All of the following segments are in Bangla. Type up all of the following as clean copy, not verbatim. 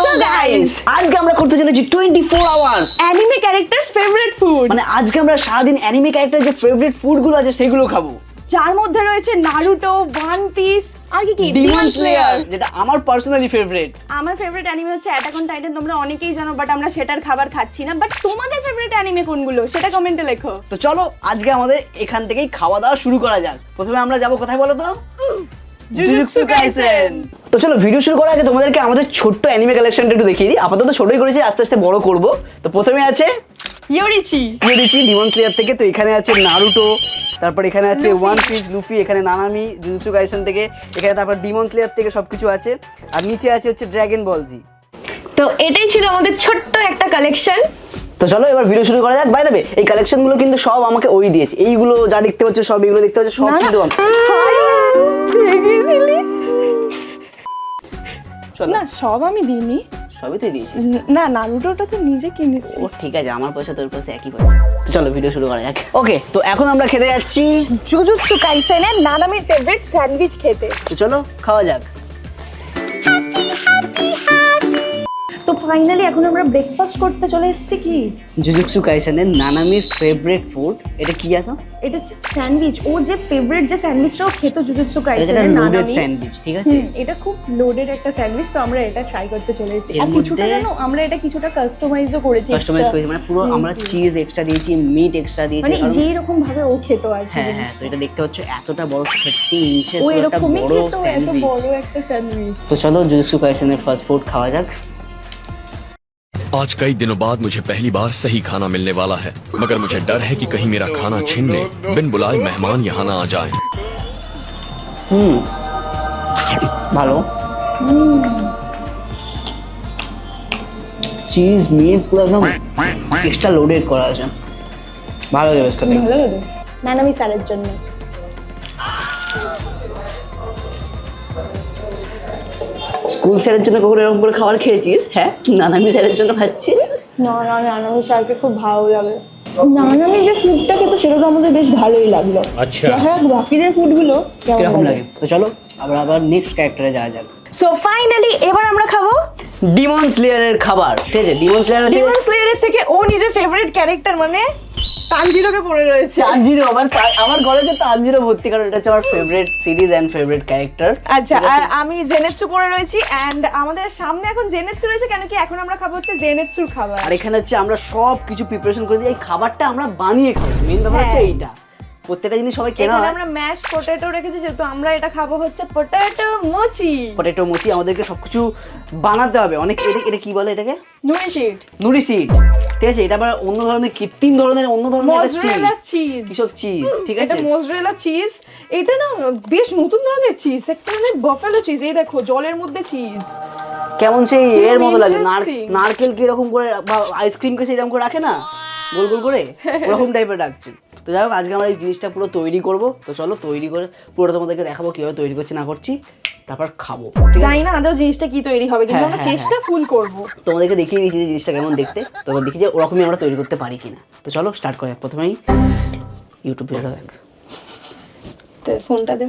সো গাইস আজকে আমরা করতে চলেছি 24 hours anime characters favourite food, মানে আজকে আমরা সারাদিন অ্যানিমে ক্যারেক্টার যে ফেভারিট ফুড গুলো আছে সেগুলো খাবো, যার মধ্যে রয়েছে নারুটো, ওয়ান পিস আর কি ডিমন স্লেয়ার, যেটা আমার পার্সোনালি ফেভারিট। আমার ফেভারিট অ্যানিমে হচ্ছে অ্যাটাক অন টাইটান, তোমরা অনেকেই জানো, বাট আমরা সেটার খাবার খাচ্ছি না। বাট তোমাদের ফেভারিট অ্যানিমে কোনগুলো সেটা কমেন্টে লেখো। তো চলো আজকে আমাদের এখান থেকেই খাওয়া দাওয়া শুরু করা যাক। প্রথমে আমরা যাব কোথায় বলো তো? Jujutsu Kaisen. তো চলো ভিডিও শুরু করার আগে তোমাদেরকে আমাদের ছোট্ট অ্যানিমে কালেকশনটা একটু দেখিয়ে দিই। আপাতত ছোটই করেছি, আস্তে আস্তে বড় করব। তো প্রথমে আছে ইয়োরিচি ডিমন স্লেয়ার থেকে। তো এখানে আছে নারুটো, তারপর এখানে আছে ওয়ান পিস, লুফি, এখানে নানামি জুজুৎসু কাইসেন থেকে, এখানে তারপর ডিমন স্লেয়ার থেকে সবকিছু আছে। আর নিচে আছে হচ্ছে ড্রাগন বল জি। তো এটাই ছিল আমাদের ছোট্ট একটা কালেকশন। তো চলো এবার ভিডিও শুরু করা যাক। বাই দ্য ওয়ে এই কালেকশনগুলো কিন্তু সব আমাকে ওই দিয়েছে। এইগুলো যা দেখতে পাচ্ছ সব, এগুলো দেখতে পাচ্ছ সব কিন্তু না সব আমি দিইনি, সবই তুই দিয়েছিস। না নারুটোটা তো নিজে কিনেছি। ও ঠিক আছে, আমার পয়সা তোর পয়সা একই পয়সা। তো চলো ভিডিও শুরু করা যাক। ওকে, তো এখন আমরা খেতে যাচ্ছি জুজুৎসু কাইসেনের নানামির ফেভারিট স্যান্ডউইচ খেতে। তো চলো খাওয়া যাক। তো ফাইনালি এখন আমরা ব্রেকফাস্ট করতে চলে এসেছি। কি জুজুৎসু কাইসেনের নানামির ফেভারিট ফুড, এটা কি আছে? এটা হচ্ছে স্যান্ডউইচ। ও যে ফেভারিট যে স্যান্ডউইচটাও খেত জুজুৎসু এটা কাইসেনের লোডেড নানামি স্যান্ডউইচ, ঠিক আছে? এটা খুব লোডেড একটা স্যান্ডউইচ। তো আমরা এটা ট্রাই করতে চলে এসেছি। এর আর কিছুটা মধ্যে- জানো আমরা এটা কিছুটা কাস্টমাইজও করেছি, কাস্টমাইজ করেছি, মানে পুরো আমরা চিজ এক্সট্রা দিয়েছি, মিট এক্সট্রা দিয়েছি। মানে কারণ- যেই রকম ভাবে ও খেত আর কি। হ্যাঁ হ্যাঁ, তো এটা দেখতে পাচ্ছ এতটা বড় 30 ইঞ্চের ও একটা এরকমই বড় খেত, এত স্যান্ডউইচ। বড় একটা স্যান্ডউইচ। তো চলো জুজুৎসু কাইসেনের ফার্স্ট ফুড খাওয়া যাক। आज कई दिनों बाद मुझे पहली बार सही खाना मिलने वाला है, मगर मुझे डर है कि कहीं मेरा खाना छीनने बिन बुलाए मेहमान यहाँ ना आ जाएं। ভালো চিজ মিট পুরো একদম এক্সট্রা লোডেড করা আছে, ভালো লাগে খেতে। ভালো লাগে নানামি স্যারের জন্য। স্কুল স্যারের জন্য কখনো এরকম করে খাবার খেয়েছিস? হ্যাঁ, নানামি স্যারের জন্য খাচ্ছিস? না না নানামি স্যারকে খুব ভালো লাগে। নানামি যে ফুডটা খেতে সেটা তো আমাদের বেশ ভালোই লাগলো। আচ্ছা। হ্যাঁ, বাকিদের ফুডগুলো কিরকম লাগে? তো চলো আবার নেক্সট ক্যারেক্টারে যাওয়া যাক। সো ফাইনালি এবার আমরা খাবো ডিমন স্লেয়ারের খাবার, ঠিক আছে? ডিমন স্লেয়ার হচ্ছে ডিমন স্লেয়ারের থেকে ও নিজের ফেভারিট ক্যারেক্টার মানে তানজিরোকে পড়ে রয়েছে। তানজিরো। আমার ঘরে যে তানজিরো ভর্তি, কারণ এটা হচ্ছে আমার favourite series and favourite character. আচ্ছা, আর আমি জেনেৎসু পড়ে রয়েছি এন্ড আমাদের সামনে এখন জেনেৎসু রয়েছে, কেন কি এখন আমরা খাবো হচ্ছে জেনেৎসুর খাবার। আর এখানে হচ্ছে আমরা সব কিছু প্রিপারেশন করে দিই, এই খাবারটা আমরা বানিয়ে খাবো। মেইন ব্যাপার হচ্ছে হ্যাঁ। এইটা, প্রত্যেকটা জিনিস সবাই কেনা এখানে হয়। আমরা ম্যাশ পটেটো রেখেছি, যেহেতু আমরা এটা খাবো হচ্ছে পটেটো মোচি। পটেটো মোচি আমাদেরকে সবকিছু বানাতে হবে। অনেক এটা কি বলে এটাকে? নুরি শিট, নুরি সিড, ঠিক আছে? এটা আবার অন্য ধরনের কৃত্রিম ধরনের অন্য ধরনের একটা মোজরেলা চিজ, চিজ। কিসব চিজ, ঠিক এটা আছে? Mozzarella cheese. এটা না বেশ নতুন ধরনের চিজ, একটা মানে বাফেলো চিজ। এই দেখো জলের মধ্যে চিজ, কেমন সেই এর মতো লাগে, Interesting. নারকেল কি এরকম করে বা আইসক্রিমকে সেরকম করে রাখে না, গোল গোল করে, ওরকম টাইপের রাখছে। তো যাই হোক, আজকে আমরা এই জিনিসটা পুরো তৈরি করব। তো চলো তৈরি করে পুরো তোমাদেরকে দেখাবো কিভাবে তৈরি করছি না করছি, তারপর খাবো, ঠিক আছে? জানি না আদৌ জিনিসটা কি তৈরি হবে, কিন্তু হ্যাঁ, আমরা হ্যাঁ, চেষ্টা ফুল করবো। তোমাদেরকে দেখিয়ে দিয়েছি যে জিনিসটা কেমন দেখতে। তো দেখি যে ওরকমই আমরা তৈরি করতে পারি কিনা। তো চলো স্টার্ট করি। প্রথমেই ইউটিউব ভিডিওটা দেখ। ফোনটা দে।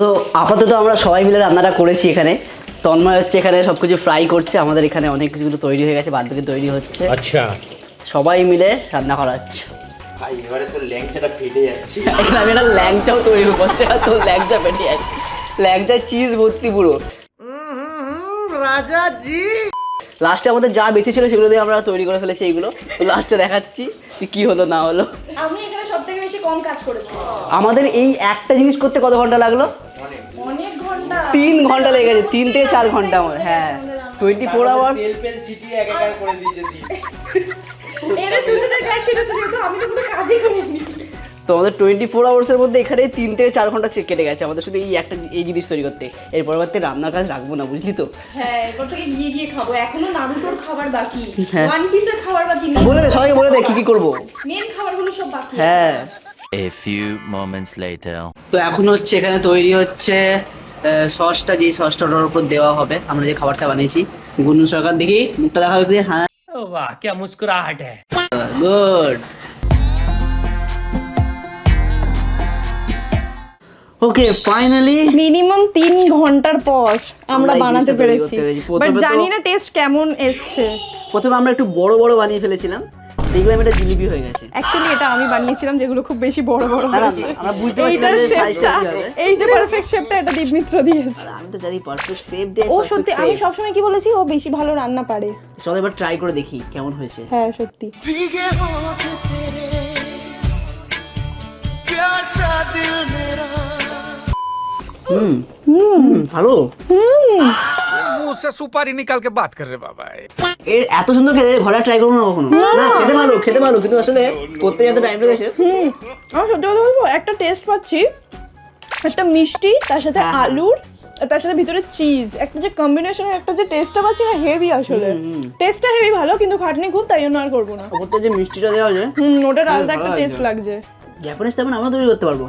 তো আপাতত আমরা সবাই মিলে রান্নাটা করেছি এখানে। তন্ময় হচ্ছে এখানে সব কিছু ফ্রাই করছে, আমাদের এখানে অনেক কিছুগুলো তৈরি হয়ে গেছে, বাদ বাকি তৈরি হচ্ছে। अच्छा। সবাই মিলে রান্না করা হচ্ছে। भाई এবারে তো ল্যাংচাটা ফেটে যাচ্ছে। এখানে আমি একটা ল্যাংচাও তৈরি করছে, আর তোর ল্যাংচা পেটে যাচ্ছে, ল্যাংচা চিজ ভর্তি পুরো। রাজা জি লাস্টে আমাদের যা বেঁচে ছিল সেগুলো দিয়ে আমরা তৈরি করে ফেলেছি এইগুলো। তো লাস্টে দেখাচ্ছি যে কি হলো না হলো। আমি এখানে সবথেকে বেশি কম কাজ করেছি। আমাদের এই একটা জিনিস করতে কত ঘন্টা লাগলো? অনেক ঘন্টা, 3 ঘন্টা লেগেছে, 3 থেকে 4 ঘন্টা আমার। হ্যাঁ, 24 আওয়ার্স। তেল ছিটিয়ে একাকার করে দিয়েছে দিন। এর দুজনের কাজ ছিল, যেহেতু আমি তো কোনো কাজই করিনি। তো আমাদের 24 আওয়ার্সের মধ্যে এখানে 3 থেকে 4 ঘন্টা কেটে গেছে আমাদের শুধু এই জিনিস তৈরি করতে। এর পরবর্তী রান্নার কাজ রাখবো না, বুঝলি তো? হ্যাঁ, এরপর থেকে গিয়ে খাবো। এখনো নারুটোর খাবার বাকি, হ্যাঁ। ওয়ান পিসের খাবার বাকি, বলে দে সবাইকে, বলে দে কি কি করবো। মেন খাবারগুলো সব বাকি। হ্যাঁ, A few moments later. তো এখন হচ্ছে এখানে তৈরি হচ্ছে সসটা, যে সসটার উপর দেওয়া হবে আমরা যে খাবারটা বানিয়েছি। গুনু সরকার দেখি মুখটা দেখা হবে হ্যাঁ वाह क्या मुस्कुराहट है। গুড ওকে ফাইনালি মিনিমাম 3 ঘন্টার পর আমরা আমরা এই বানাতে জিনিসটা তৈরি পেরেছি, করতে পেরেছি। বাট প্রথমে তো- জানি না টেস্ট কেমন এসছে। প্রথমে আমরা একটু বড় বড় বানিয়ে ফেলেছিলাম, দেখলাম এটা জিলিপি হয়ে গেছে। অ্যাকচুয়ালি এটা আমি বানিয়েছিলাম, যেগুলো খুব বেশি বড় বড় না, না, হয়েছে। আমরা বুঝতে পারছিলাম এইটার যে সাইজটা শেপটা, কি হবে। এই যে পারফেক্ট শেপটা, এটা দীপমিত্র দিয়েছে। আর আমি তো জানি পারফেক্ট শেপ দিয়ে ও সত্যি, আমি সবসময় কি বলেছি, ও বেশি ভালো রান্না পারে। চলো এবার ট্রাই করে দেখি কেমন হয়েছে। হ্যাঁ সত্যি। ভালো। मुंह से सुपारी निकाल के बात कर रहे बाबा। এর এত সুন্দর খেতে ঘরে ট্রাই করবো না কখনো। না খেতে ভালো কিন্তু আসলে করতে এত টাইম লেগেছে। আমি সত্যি কথা বলবো, একটা টেস্ট পাচ্ছি, একটা মিষ্টি, তার সাথে হ্যাঁ, হ্যাঁ। আলুর, আর তার সাথে ভিতরে চিজ, একটা যে কম্বিনেশনের একটা যে টেস্টটা পাচ্ছি না, হেভি আসলে। টেস্টটা হেভি ভালো, কিন্তু খাটনি খুব, তাই জন্য আর করবো না। ওপরতে যে মিষ্টিটা দেওয়া আছে ওটার আলাদা ভালো একটা লাগছে। টেস্ট লাগছে। জাপানিজ তেমন আমরা তৈরি করতে পারবো।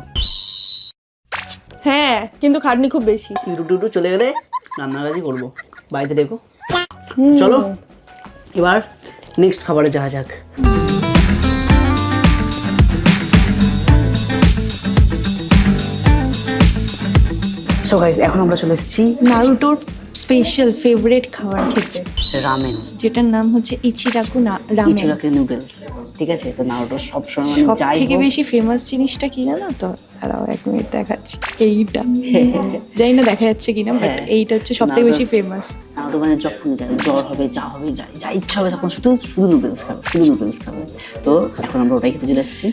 হ্যাঁ, কিন্তু খাটনি খুব বেশি। ইউটিউব চলে গেলে রান্নার কাজই করবো, বাড়িতে দেখো। চলো এবার নেক্সট খাবারে যাওয়া যাক। সো গাইস এখন আমরা চলে এসেছি নারুটোর স্পেশাল ফেভারিট খাবার খেতে, রামেন, যেটার নাম হচ্ছে ইচিরাকু রামেন। ইচিরাকি নুডলস। ঠিক আছে, তো নারুটো সবসময় মানে সব যাই থেকে হোক- বেশি ফেমাস জিনিসটা কি জানো তো? দাঁড়াও 1 মিনিট দেখাচ্ছি। এইটা জানি না দেখা যাচ্ছে কিনা, বাট হ্যাঁ। এইটা হচ্ছে সব থেকে বেশি ফেমাস। নারুটো মানে যখন যাবে জ্বর হবে, যা হবে, যা ইচ্ছা হবে তখন শুধু নুডলস খাবে, শুধু নুডলস খাবে। তো এখন আমরা ওটাই খেতে চলে এসেছি।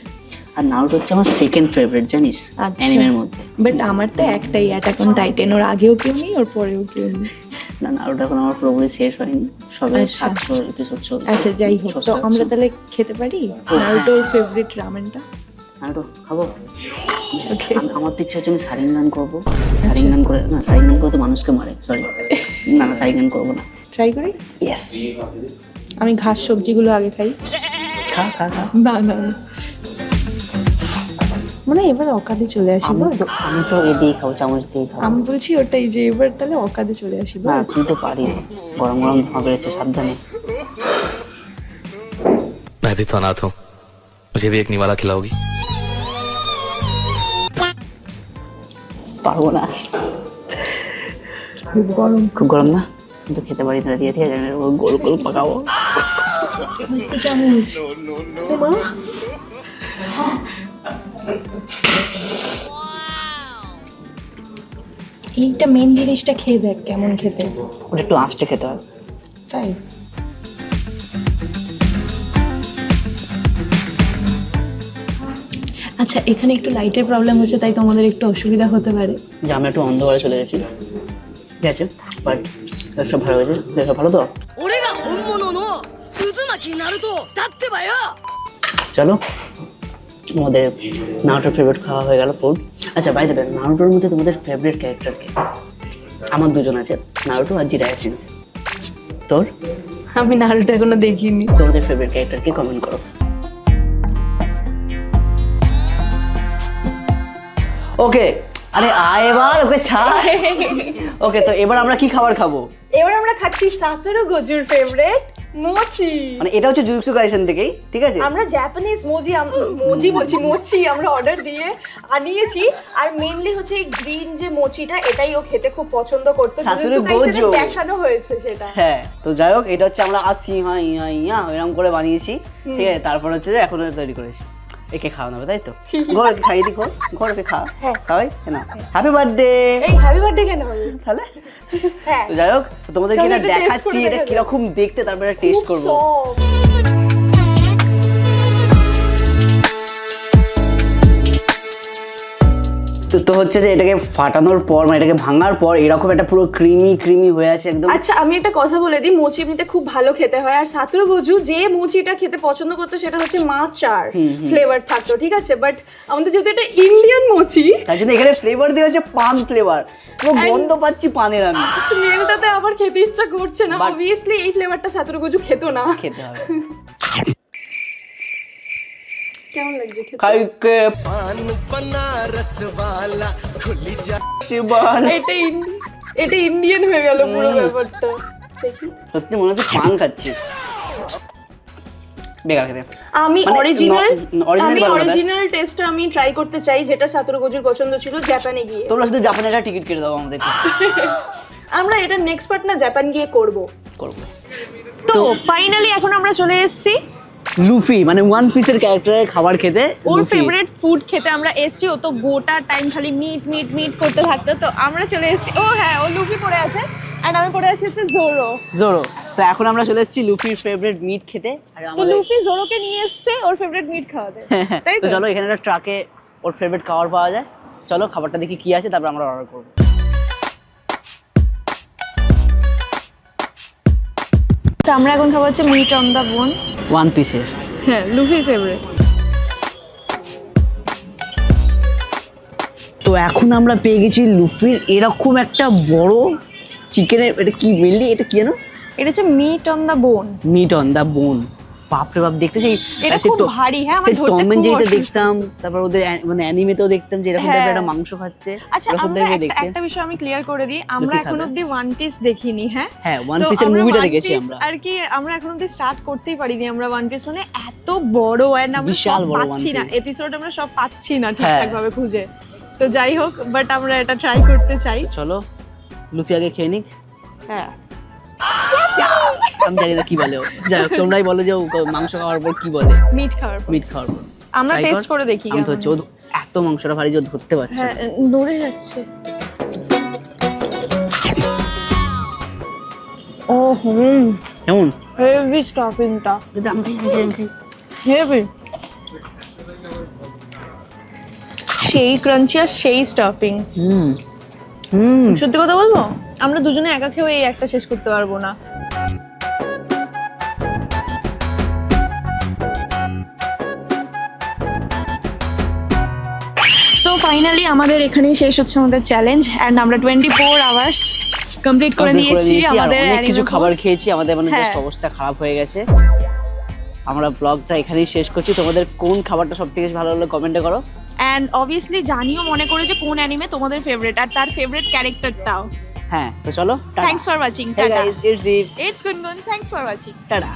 আর নারুটো হচ্ছে আমার সেকেন্ড ফেভারিট, জানিস, অ্যানিমের মধ্যে। বাট আমার তো একটাই, অ্যাটাক অন টাইটান। ওর আগেও কেউ নেই, ওর পরেও কেউ নেই। না, নারুটো এখন আমার পুরোপুরি শেষ হয়নি, সবে আচ্ছা। 700 এপিসোড চলছে। আচ্ছা যাই হোক, তো 600-700 আমরা তাহলে খেতে পারি নারুটোর ফেভারিট রামেনটা। নারুটো খাবো। Okay. আমার তো ইচ্ছা হচ্ছে আমি সারিঙ্গান করবো। সারিঙ্গান করে না, সারিঙ্গান করে তো মানুষকে মারে, সরি। না না, সারিঙ্গান করবো না। ট্রাই করি। ইয়েস, আমি ঘাস সবজিগুলো আগে খাই। খা খা খা। না না না। মানে এবার অকাদে চলে আসি বল। আমি তো এ দিয়ে খাবো, চামচ দিয়ে খাবো। আমি বলছি ওটাই, যে এবার তাহলে অকাদে চলে আসি না বল। তুই তো পারিস, গরম গরম ধোঁয়া বেরোচ্ছে, সাবধানে। मैं भी तो अनाथ हूँ, मुझे भी एक निवाला खिलाओगी? পারবো না, খুব গরম। খুব গরম না, কিন্তু খেতে পারি না দিয়ে, ঠিক আছে, আমি ওর গোল গোল পাকাবো। চামচ। এইটা মেন জিনিসটা খেয়ে দেখ কেমন খেতে। ওটা একটু আঁচটে খেতে হয়। তাই আচ্ছা, এখানে একটু লাইটের প্রবলেম হচ্ছে, তাই তোমাদের একটু অসুবিধা হতে পারে। যে আমরা একটু অন্ধকারে চলে গেছি, ঠিক আছে, বাট সব ভালো হয়েছে, সব ভালো তো। চলো আমাদের নারুটোর ফেভারিট খাওয়া হয়ে গেল, ফুড। আচ্ছা বাই দ্য ওয়ে, নারুটোর মধ্যে তোমাদের ফেভারিট ক্যারেক্টার কে? আমার দুজন আছে, নারুটো আর জিরায়া সেন্সেই। তোর? আমি নারুটো এখনো দেখিনি। তোমাদের ফেভারিট ক্যারেক্টার কি কমেন্ট করো। ওকে, আরে আয় এবার, ওকে ছাড়। ওকে, তো এবার আমরা কি খাবার খাবো? এবার আমরা খাচ্ছি সাতোরু গোজুর ফেভারিট মোচি। মানে এটা হচ্ছে জুজুৎসু কাইসেন থেকেই, ঠিক আছে? আমরা জাপানিজ মোচি আমরা অর্ডার দিয়ে আনিয়েছি। আর মেইনলি হচ্ছে এই গ্রিন যে মোচিটা, এটাই ও খেতে খুব পছন্দ করতো। সাতোরু জুজুৎসু কাইসেনে গোজো। দেখানো হয়েছে সেটা। হ্যাঁ, তো যাই হোক, এটা হচ্ছে আমরা আসি হ্যাঁ ইয়া ইয়া এরকম করে বানিয়েছি, ঠিক আছে। তারপর হচ্ছে যে এখন তৈরি করেছি, একে খাওয়ানো হবে, তাই তো? ঘর খাইয়ে দি, ঘর ওকে খা, খাওয়াই না। Happy birthday. এই হ্যাপি বার্থডে কেন হবে তাহলে হ্যাঁ, তো যাই হোক, তো তোমাদেরকে চলো এটা এটা taste দেখাচ্ছি করে এটা দেখা যাক। কিরকম দেখতে, তারপরে টেস্ট করবো। তো হচ্ছে যে এটাকে ফাটানোর পর, মানে এটাকে ভাঙার পর এরকম একটা পুরো ক্রিমি হয়ে আছে একদম। আচ্ছা আমি একটা কথা বলে দিই, মোচি এমনিতে খুব ভালো খেতে হয়। আর সাতোরু গোজু যে মোচিটা খেতে পছন্দ করতো সেটা হচ্ছে মাচার ফ্লেভার থাকতো, ঠিক আছে। বাট আমাদের যেহেতু এটা ইন্ডিয়ান মোচি, তার জন্য এখানে ফ্লেভার দেওয়া হচ্ছে পান ফ্লেভার, পুরো গন্ধ পাচ্ছি পানের। আমি স্মেলটাতে আবার খেতে ইচ্ছা করছে না। অবভিয়াসলি এই ফ্লেভারটা সাতোরু গোজু খেতো না। খেতে হবে। কেমন লাগছে খেতে? খাইকে শিবান। এটা ইন্ডিয়ান হয়ে গেল পুরো ব্যাপারটা। দেখি সত্যি মনে হচ্ছে পান খাচ্ছি। বেকার খেতে। আমি মানে original ভালো না? অরিজিনাল টেস্টটা আমি ট্রাই করতে চাই, যেটা সাতোরু গোজুর পছন্দ ছিল জাপানে গিয়ে। তোমরা শুধু জাপানে একটা টিকিট কেটে দাও আমাদের। আমরা এটা নেক্সট পার্ট না জাপান গিয়ে করব। তো ফাইনালি এখন আমরা চলে এসেছি লুফি মানে ওয়ান পিসের ক্যারেক্টারের খাবার খেতে। ওর লুফি। ফেভারিট ফুড খেতে আমরা এসেছি। ও তো গোটা টাইম খালি মিট মিট মিট করতে থাকতো, তো আমরা চলে এসেছি। ও হ্যাঁ, ও লুফি পড়ে আছে আর আমি পড়ে আছি হচ্ছে জোরো। জোরো। তো এখন আমরা চলে এসেছি লুফির ফেভারিট মিট খেতে। আর তো আমাদের লুফি জোরোকে নিয়ে এসেছে ওর ফেভারিট মিট খাওয়াতে, তাই তো তো? চলো এখানে একটা ট্রাকে ওর ফেভারিট খাবার পাওয়া যায়। চলো খাবারটা দেখি কি আছে, তারপর আমরা অর্ডার করবো। তো আমরা এখন খাবো হচ্ছে meat on the bone. One পিসের। হ্যাঁ, লুফির ফেভারিট। তো এখন আমরা পেয়ে গেছি লুফির এরকম একটা বড় চিকেনের, এটা কি মেনলি, এটা কি জানো? এটা হচ্ছে meat on the bone. Meat on the bone. বাপরে বাপ, দেখতে সেই এটা খুব ভারী। হ্যাঁ, আমার ধরতে টম এন্ড খুব জেরিতে অসুবিধা। দেখতাম, তারপর ওদের মানে অ্যানিমেতেও দেখতাম যে এরকম হ্যাঁ। টাইপের একটা মাংস খাচ্ছে। আচ্ছা, এরকম আমরা টাইপের দেখতে। একটা বিষয় আমি ক্লিয়ার করে দিই, আমরা লুফি এখন খাবে। অবধি ওয়ান পিস দেখিনি। হ্যাঁ হ্যাঁ, ওয়ান তো পিসের আমরা মুভিটা One দেখেছি Piece আমরা। আর কি আমরা এখন অবধি স্টার্ট করতেই পারিনি। আমরা ওয়ান পিস মানে এত বড় এন্ড আমরা বিশাল সব বড় পাচ্ছি One না, Piece। এপিসোড আমরা সব পাচ্ছি না হ্যাঁ। ঠিকঠাক ভাবে খুঁজে। তো যাই হোক, বাট আমরা এটা ট্রাই করতে চাই। চলো লুফি আগে খেয়ে নিক। হ্যাঁ, আমি জানি না কি বলে ও। যাই হোক, তোমরাই বলো যে ও মাংস খাওয়ার পর কি বলে। মিট খাওয়ার পর মিট খাওয়ার পর আমরা Try টেস্ট কর। করে দেখি। আমি তো কেমন। হচ্ছে এত মাংসটা ভারী যে ও ধরতে পারছে হ্যাঁ, না। নড়ে যাচ্ছে। ও হুম, কেমন? হেভি স্টাফিংটা, কিন্তু আমি খাই। হেভি, সেই ক্রাঞ্চি আর সেই স্টাফিং। হুম হুম। সত্যি কথা বলবো, আমরা দুজনে একা খেয়েও এই একটা শেষ করতে পারবো না। সো ফাইনালি আমাদের এখানেই শেষ হচ্ছে আমাদের চ্যালেঞ্জ, এন্ড আমরা 24 আওয়ার্স কমপ্লিট করে নিয়েছি আমাদের অনেক কিছু anime খাবার food। খেয়েছি, আমাদের মানে হ্যাঁ। জাস্ট অবস্থা খারাপ হয়ে গেছে। আমরা ব্লগটা এখানেই শেষ করছি। তোমাদের কোন খাবারটা সবথেকে বেশি ভালো লাগলো কমেন্টে করো। এন্ড অবভিয়াসলি জানিও মনে করে যে কোন অ্যানিমে তোমাদের ফেভারিট আর তার ফেভারিট ক্যারেক্টারটাও। হ্যাঁ, তো চলো। Thanks for watching. Hey guys, it's Deep. It's Gungun. Thanks for watching. Tata.